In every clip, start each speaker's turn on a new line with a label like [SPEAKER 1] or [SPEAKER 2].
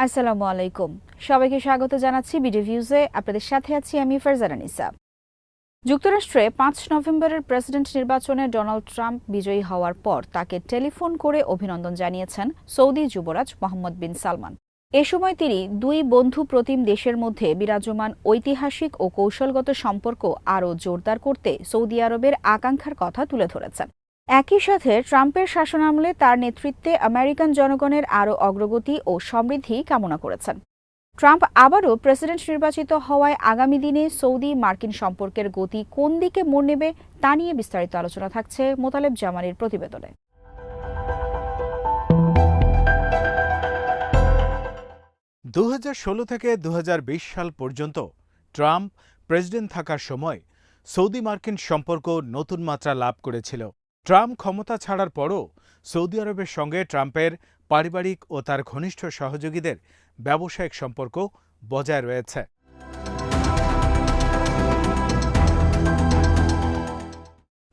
[SPEAKER 1] আসসালামু আলাইকুম। সবাইকে স্বাগত জানাচ্ছি বিডি ভিউজে। আপনাদের সাথে আছি আমি ফারজানা নিসা। যুক্তরাষ্ট্রে ৫ নভেম্বরের প্রেসিডেন্ট নির্বাচনে ডোনাল্ড ট্রাম্প বিজয়ী হওয়ার পর তাকে টেলিফোন করে অভিনন্দন জানিয়েছেন সৌদি যুবরাজ মোহাম্মদ বিন সালমান। এ সময় তিনি দুই বন্ধু প্রতিম দেশের মধ্যে বিরাজমান ঐতিহাসিক ও কৌশলগত সম্পর্ক আরও জোরদার করতে সৌদি আরবের আকাঙ্ক্ষার কথা তুলে ধরেছেন। একই সাথে ট্রাম্পের শাসনামলে তার নেতৃত্বে আমেরিকান জনগণের আরও অগ্রগতি ও সমৃদ্ধি কামনা করেছেন। ট্রাম্প আবারও প্রেসিডেন্ট নির্বাচিত হওয়ায় আগামী দিনে সৌদি মার্কিন সম্পর্কের গতি কোন দিকে মোড় নেবে তা নিয়ে বিস্তারিত আলোচনা থাকছে মোতালেব জামানির প্রতিবেদনে।
[SPEAKER 2] 2016 থেকে 2020 সাল পর্যন্ত ট্রাম্প প্রেসিডেন্ট থাকার সময় সৌদি মার্কিন সম্পর্ক নতুন মাত্রা লাভ করেছিল। ট্রাম্প ক্ষমতা ছাড়ার পরও সৌদি আরবের সঙ্গে ট্রাম্পের পারিবারিক ও তার ঘনিষ্ঠ সহযোগীদের ব্যবসায়িক সম্পর্ক বজায় রয়েছে।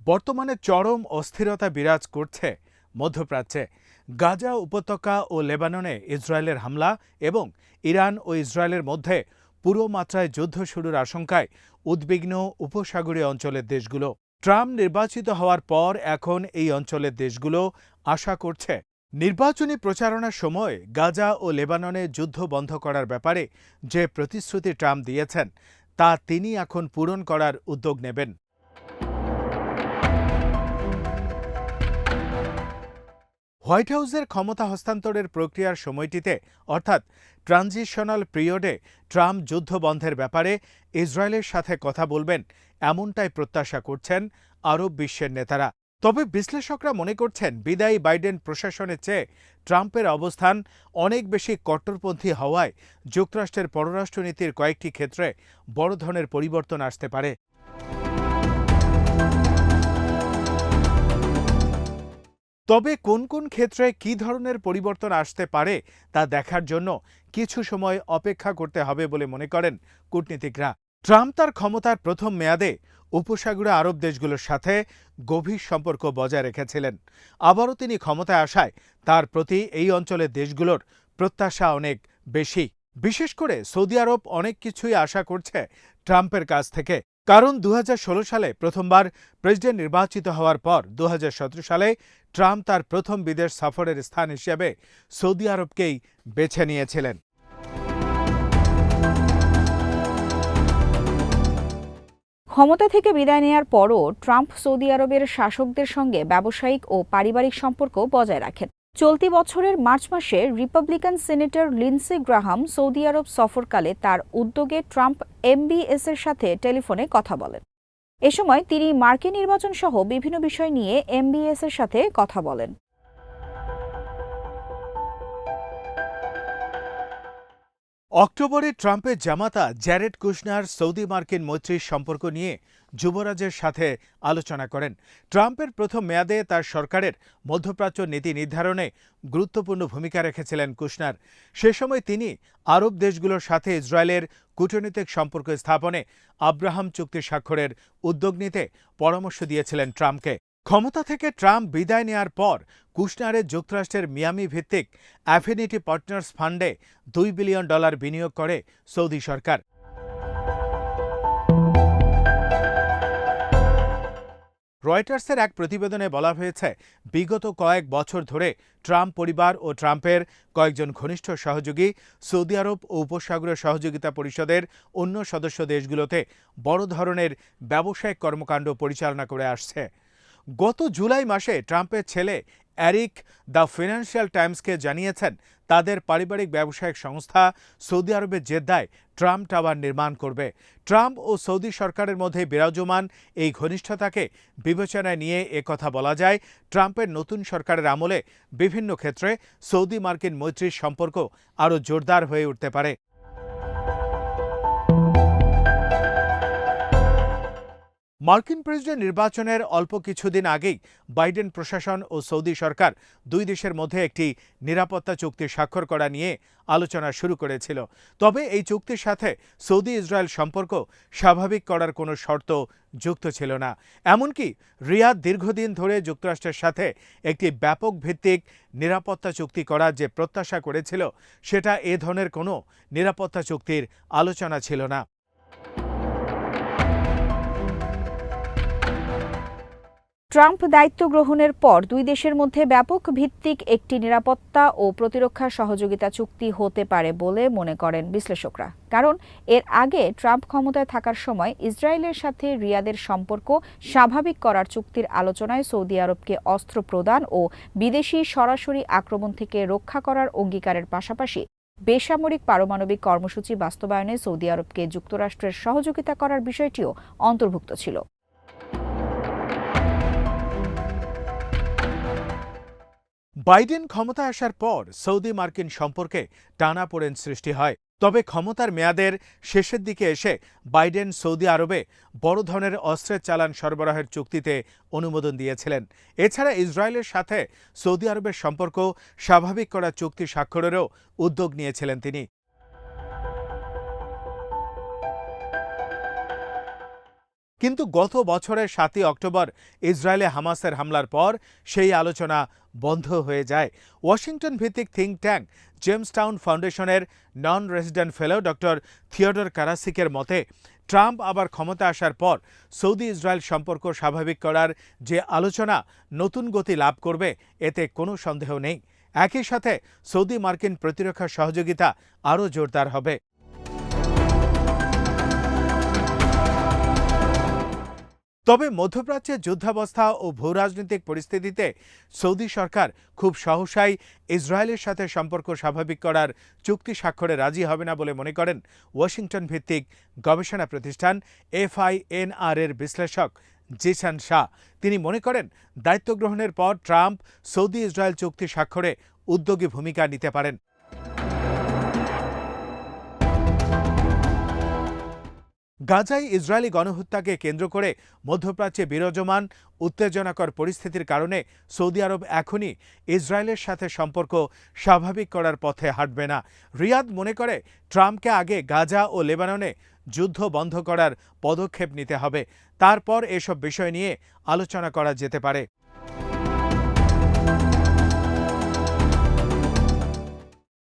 [SPEAKER 2] বর্তমানে চরম অস্থিরতা বিরাজ করছে মধ্যপ্রাচ্যে। গাজা উপত্যকা ও লেবাননে ইসরায়েলের হামলা এবং ইরান ও ইসরায়েলের মধ্যে পুরো মাত্রায় যুদ্ধ শুরুর আশঙ্কায় উদ্বিগ্ন উপসাগরীয় অঞ্চলের দেশগুলো। ট্রাম্প নির্বাচিত হওয়ার পর এখন এই অঞ্চলের দেশগুলো আশা করছে নির্বাচনী প্রচারণার সময় গাজা ও লেবাননে যুদ্ধ বন্ধ করার ব্যাপারে যে প্রতিশ্রুতি ট্রাম্প দিয়েছেন তা তিনি এখন পূরণ করার উদ্যোগ নেবেন। হোয়াইট হাউসের ক্ষমতা হস্তান্তরের প্রক্রিয়ার সময়টিতে অর্থাৎ ট্রানজিশনাল পিরিয়ডে ট্রাম্প যুদ্ধ বন্ধের ব্যাপারে ইসরায়েলের সাথে কথা বলবেন এমনটাই প্রত্যাশা করছেন আরব বিশ্বের নেতারা। তবে বিশ্লেষকরা মনে করছেন বিদায়ী বাইডেন প্রশাসনের চেয়ে ট্রাম্পের অবস্থান অনেক বেশি কট্টরপন্থী হওয়ায় যুক্তরাষ্ট্রের পররাষ্ট্রনীতির কয়েকটি ক্ষেত্রে বড় ধরনের পরিবর্তন আসতে পারে। তবে কোন কোন ক্ষেত্রে কী ধরনের পরিবর্তন আসতে পারে তা দেখার জন্য কিছু সময় অপেক্ষা করতে হবে বলে মনে করেন কূটনীতিকরা। ট্রাম্প তার ক্ষমতার প্রথম মেয়াদে উপসাগরীয় আরব দেশগুলোর সাথে গভীর সম্পর্ক বজায় রেখেছিলেন। আবারও তিনি ক্ষমতায় আসায় তার প্রতি এই অঞ্চলের দেশগুলোর প্রত্যাশা অনেক বেশি। বিশেষ করে সৌদি আরব অনেক কিছুই আশা করছে ট্রাম্পের কাছ থেকে, কারণ 2016 সালে প্রথমবার প্রেসিডেন্ট নির্বাচিত হওয়ার পর 2017 সালে ট্রাম্প তার প্রথম বিদেশ সফরের স্থান হিসেবে সৌদি আরবকেই বেছে নিয়েছিলেন।
[SPEAKER 1] ক্ষমতা থেকে বিদায় নেয়ার পরও ট্রাম্প সৌদি আরবের শাসকদের সঙ্গে ব্যবসায়িক ও পারিবারিক সম্পর্ক বজায় রাখেন। চলতি বছরের মার্চ মাসে Republican senator Lindsey Graham Saudi আরব সফরকালে তার উদ্যোগে ট্রাম্প এমবিএস-এর সাথে টেলিফোনে কথা বলেন। এ সময় তিনি মার্কিন নির্বাচন সহ বিভিন্ন বিষয় নিয়ে এমবিএস-এর সাথে কথা বলেন।
[SPEAKER 2] অক্টোবরে ট্রাম্পের জামাতা জ্যারেড কুশনার সৌদি মার্কিন মৈত্রীর সম্পর্ক নিয়ে যুবরাজের সাথে আলোচনা করেন। ট্রাম্পের প্রথম মেয়াদে তার সরকারের মধ্যপ্রাচ্য নীতি নির্ধারণে গুরুত্বপূর্ণ ভূমিকা রেখেছিলেন কুশনার। সে সময় তিনি আরব দেশগুলোর সাথে ইসরায়েলের কূটনৈতিক সম্পর্ক স্থাপনে আব্রাহাম চুক্তি স্বাক্ষরের উদ্যোগ নিতে পরামর্শ দিয়েছিলেন ট্রাম্পকে। ক্ষমতা থেকে ট্রাম্প বিদায় নেয়ার পর কুশনারের যুক্তরাষ্ট্রের মিয়ামি ভিত্তিক অ্যাফিনিটি পার্টনার্স ফান্ডে $2 বিলিয়ন বিনিয়োগ করে সৌদি সরকার। রয়টার্সের এক প্রতিবেদনে বলা হয়েছে, বিগত কয়েক বছর ধরে ট্রাম্প পরিবার ও ট্রাম্পের কয়েকজন ঘনিষ্ঠ সহযোগী সৌদি আরব ও উপসাগরীয় সহযোগিতা পরিষদের অন্য সদস্য দেশগুলোতে বড় ধরনের ব্যবসায়িক কর্মকাণ্ড পরিচালনা করে আসছে। গত জুলাই মাসে ট্রাম্পের ছেলে এরিক দ্য ফিনান্সিয়াল টাইমসকে জানিয়েছেন তাদের পারিবারিক ব্যবসায়িক সংস্থা সৌদি আরবের জেদ্দায় ট্রাম্প টাওয়ার নির্মাণ করবে। ট্রাম্প ও সৌদি সরকারের মধ্যে বিরাজমান এই ঘনিষ্ঠতাকে বিবেচনায় নিয়ে একথা বলা যায়, ট্রাম্পের নতুন সরকারের আমলে বিভিন্ন ক্ষেত্রে সৌদি মার্কিন মৈত্রীর সম্পর্ক আরও জোরদার হয়ে উঠতে পারে। মার্কিন প্রেসিডেন্ট নির্বাচনের অল্প কিছুদিন আগেই বাইডেন প্রশাসন ও সৌদি সরকার দুই দেশের মধ্যে একটি নিরাপত্তা চুক্তি স্বাক্ষর করা নিয়ে আলোচনা শুরু করেছিল। তবে এই চুক্তির সাথে সৌদি ইসরায়েল সম্পর্ক স্বাভাবিক করার কোনো শর্ত যুক্ত ছিল না। এমনকি রিয়াদ দীর্ঘদিন ধরে যুক্তরাষ্ট্রের সাথে একটি ব্যাপক ভিত্তিক নিরাপত্তা চুক্তি করার যে প্রত্যাশা করেছিল, সেটা এ ধরনের কোনো নিরাপত্তা চুক্তির আলোচনা ছিল না।
[SPEAKER 1] ট্রাম্প দায়িত্ব গ্রহণের পর দুই দেশের মধ্যে ব্যাপক ভিত্তিক একটি নিরাপত্তা ও প্রতিরক্ষা সহযোগিতা চুক্তি হতে পারে বলে মনে করেন বিশ্লেষকরা। কারণ এর আগে ট্রাম্প ক্ষমতায় থাকার সময় ইসরায়েলের সাথে রিয়াদের সম্পর্ক স্বাভাবিক করার চুক্তির আলোচনায় সৌদি আরবকে অস্ত্র প্রদান ও বিদেশি সরাসরি আক্রমণ থেকে রক্ষা করার অঙ্গীকারের পাশাপাশি বেসামরিক পারমাণবিক কর্মসূচি বাস্তবায়নে সৌদি আরবকে যুক্তরাষ্ট্রের সহযোগিতা করার বিষয়টিও অন্তর্ভুক্ত ছিল।
[SPEAKER 2] বাইডেন ক্ষমতায় আসার পর সৌদি মার্কিন সম্পর্কে টানাপোড়েন সৃষ্টি হয়। তবে ক্ষমতার মেয়াদের শেষের দিকে এসে বাইডেন সৌদি আরবে বড় ধরনের অস্ত্রের চালান সরবরাহের চুক্তিতে অনুমোদন দিয়েছিলেন। এছাড়া ইসরায়েলের সাথে সৌদি আরবের সম্পর্ক স্বাভাবিক করার চুক্তি স্বাক্ষরেরও উদ্যোগ নিয়েছিলেন তিনি। কিন্তু গত বছরের ৭ই অক্টোবর ইসরায়েলে হামাসের হামলার পর সেই আলোচনা বন্ধ হয়ে যায়। ওয়াশিংটন ভিত্তিক থিঙ্ক ট্যাঙ্ক জেমসটাউন ফাউন্ডেশনের non resident fellow doctor Theodore কারাসিকের মতে, ট্রাম্প আবার ক্ষমতা আসার পর সৌদি ইসরায়েল সম্পর্ক স্বাভাবিক করার যে আলোচনা নতুন গতি লাভ করবে, এতে কোনো সন্দেহ নেই। একই সাথে সৌদি মার্কিন প্রতিরক্ষা সহযোগিতা আরও জোরদার হবে। তবে মধ্যপ্রাচ্যের যুদ্ধাবস্থা ও ভূরাজনৈতিক পরিস্থিতিতে সৌদি সরকার খুব সহসাই ইসরায়েলের সাথে সম্পর্ক স্বাভাবিক করার চুক্তি স্বাক্ষরে রাজি হবে না বলে মনে করেন ওয়াশিংটন ভিত্তিক গবেষণা প্রতিষ্ঠান FINR এর বিশ্লেষক জিসান শাহ। তিনি মনে করেন, দায়িত্ব গ্রহণের পর ট্রাম্প সৌদি ইসরায়েল চুক্তি স্বাক্ষরে উদ্যোগী ভূমিকা নিতে পারেন। গাজায় ইসরায়েলি গণহত্যাকে কেন্দ্র করে মধ্যপ্রাচ্যে বিরাজমান উত্তেজনাকর পরিস্থিতির কারণে সৌদি আরব এখনই ইসরায়েলের সাথে সম্পর্ক স্বাভাবিক করার পথে হাঁটবে না। রিয়াদ মনে করে, ট্রাম্পকে আগে গাজা ও লেবাননে যুদ্ধ বন্ধ করার পদক্ষেপ নিতে হবে, তারপর এসব বিষয় নিয়ে আলোচনা করা যেতে পারে।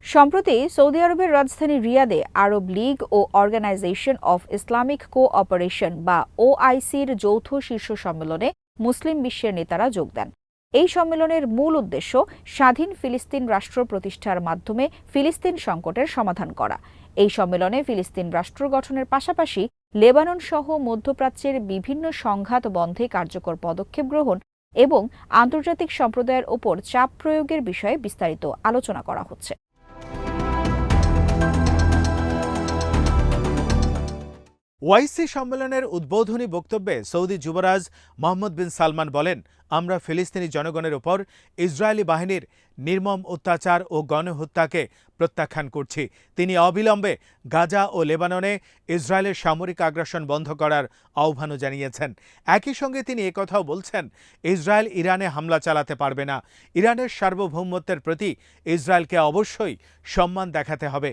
[SPEAKER 1] সম্প্রতি সৌদি আরবের রাজধানী রিয়াদে আরব লীগ ও অর্গানাইজেশন অফ ইসলামিক কোঅপারেশন বা OICর যৌথ শীর্ষ সম্মেলনে মুসলিম বিশ্বের নেতারা যোগ দেন। এই সম্মেলনের মূল উদ্দেশ্য স্বাধীন ফিলিস্তিন রাষ্ট্র প্রতিষ্ঠার মাধ্যমে ফিলিস্তিন সংকটের সমাধান করা। এই সম্মেলনে ফিলিস্তিন রাষ্ট্র গঠনের পাশাপাশি লেবানন সহ মধ্যপ্রাচ্যের বিভিন্ন সংঘাত বন্ধে কার্যকর পদক্ষেপ গ্রহণ এবং আন্তর্জাতিক সম্প্রদায়ের ওপর চাপ প্রয়োগের বিষয়ে বিস্তারিত আলোচনা করা হচ্ছে।
[SPEAKER 2] ওয়াইসি সম্মেলনের উদ্বোধনী বক্তব্যে সৌদি যুবরাজ মোহাম্মদ বিন সালমান বলেন, আমরা ফিলিস্তিনি জনগণের ওপর ইসরায়েলি বাহিনীর নির্মম অত্যাচার ও গণহত্যাকে প্রত্যাখ্যান করছি। তিনি অবিলম্বে গাজা ও লেবাননে ইসরায়েলের সামরিক আগ্রাসন বন্ধ করার আহ্বানও জানিয়েছেন। একই সঙ্গে তিনি একথাও বলছেন, ইসরায়েল ইরানে হামলা চালাতে পারবে না। ইরানের সার্বভৌমত্বের প্রতি ইসরায়েলকে অবশ্যই সম্মান দেখাতে হবে।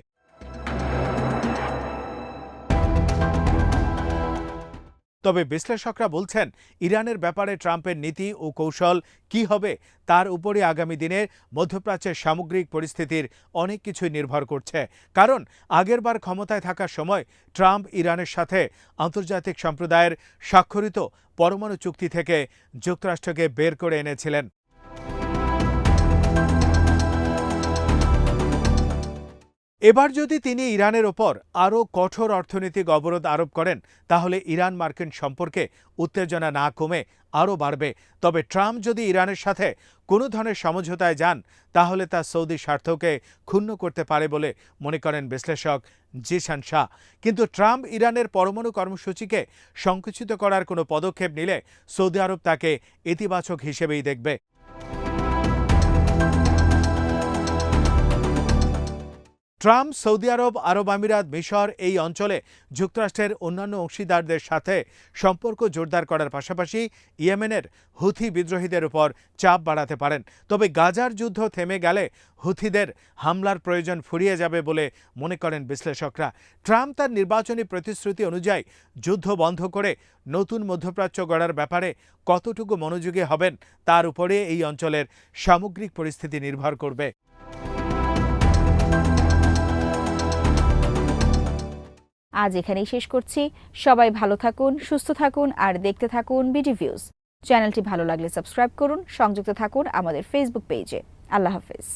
[SPEAKER 2] তবে বিশ্লেষকরা বলছেন, ইরানের ব্যাপারে ট্রাম্পের নীতি ও কৌশল কি হবে তার উপরই আগামী দিনে মধ্যপ্রাচ্যের সামগ্রিক পরিস্থিতির অনেক কিছুই নির্ভর করছে। কারণ আগেরবার ক্ষমতায় থাকার সময় ট্রাম্প ইরানের সাথে আন্তর্জাতিক সম্প্রদায়ের স্বাক্ষরিত পরমাণু চুক্তি থেকে যুক্তরাষ্ট্রকে বের করে এনেছিলেন। এবার যদি তিনি ইরানের ওপর আরও কঠোর অর্থনৈতিক অবরোধ আরোপ করেন, তাহলে ইরান মার্কিন সম্পর্কে উত্তেজনা না কমে আরও বাড়বে। তবে ট্রাম্প যদি ইরানের সাথে কোনো ধরনের সমঝোতায় যান, তাহলে তা সৌদি স্বার্থকে ক্ষুণ্ণ করতে পারে বলে মনে করেন বিশ্লেষক জিসান শাহ। কিন্তু ট্রাম্প ইরানের পরমাণু কর্মসূচিকে সংকুচিত করার কোনো পদক্ষেপ নিলে সৌদি আরব তাকে ইতিবাচক হিসেবেই দেখবে। ট্রাম্প সৌদি আরব, আরব আমিরাত, মিশর এই অঞ্চলে যুক্তরাষ্ট্রের অন্যান্য অংশীদারদের সাথে সম্পর্ক জোরদার করার পাশাপাশি ইয়েমেনের হুথি বিদ্রোহীদের উপর চাপ বাড়াতে পারেন। তবে গাজার যুদ্ধ থেমে গেলে হুথিদের হামলার প্রয়োজন ফুরিয়ে যাবে বলে মনে করেন বিশ্লেষকরা। ট্রাম্প তার নির্বাচনী প্রতিশ্রুতি অনুযায়ী যুদ্ধ বন্ধ করে নতুন মধ্যপ্রাচ্য গড়ার ব্যাপারে কতটুকু মনোযোগী হবেন তার উপরে এই অঞ্চলের সামগ্রিক পরিস্থিতি নির্ভর করবে।
[SPEAKER 1] আজ এখানেই শেষ করছি। সবাই ভালো থাকুন, সুস্থ থাকুন আর দেখতে থাকুন বিডি ভিউজ। চ্যানেলটি ভালো লাগলে সাবস্ক্রাইব করুন, সংযুক্ত থাকুন আমাদের ফেসবুক পেজে। আল্লাহ হাফেজ।